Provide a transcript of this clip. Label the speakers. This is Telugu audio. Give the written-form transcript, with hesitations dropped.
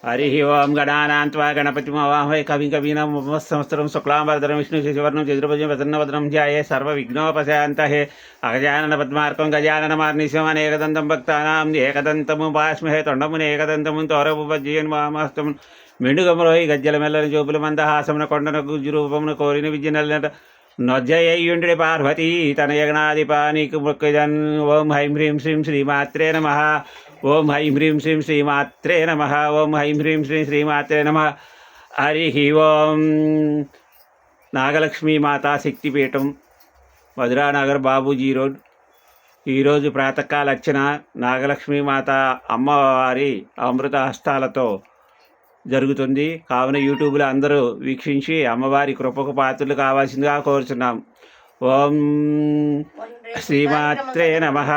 Speaker 1: हरि ओं गणानान्त्वा गणपतिमवाहवे कविं कवीनामुपमस्तमस्तरं शुक्लांबरधरं विष्णुशशिवर्णं चतुर्भुजं प्रसन्नवदनं ध्याये सर्वविघ्नोपशान्तये अगजाननपद्मार्कं गजाननमार्निशम् अनेकदन्तं भक्तानां एकदन्तमुपास्महे तोण्डमुनेकदन्तमुं तोरमुपज्जयन् वामस्तमुन् మెండుగములోయి గజ్జల మెల్లని జోపుల మందహాసమున కొండన గుజ్జు రూపమున కోరిన విద్యనల్ల నొజ్జయ్యుండి పార్వతీ తన యగనాధిపానికి మొక్కజన్ ఓం హైం హ్రీం శ్రీం శ్రీమాత్రే నమ ఓం హైం హ్రీం శ్రీం శ్రీమాత్రే నమ ఓం హైం హ్రీం శ్రీం శ్రీమాత్రే నమ హరి ఓం నాగలక్ష్మీ మాతా శక్తిపీఠం మధురానగర్ బాబూజీ రోడ్. ఈరోజు ప్రాతకాల అర్చన నాగలక్ష్మీ మాత అమ్మవారి అమృత హస్తాలతో జరుగుతుంది. కావున యూట్యూబ్లో అందరూ వీక్షించి అమ్మవారి కృపకు పాత్రలు కావాల్సిందిగా కోరుచున్నాం. ఓం శ్రీమాత్రే నమః.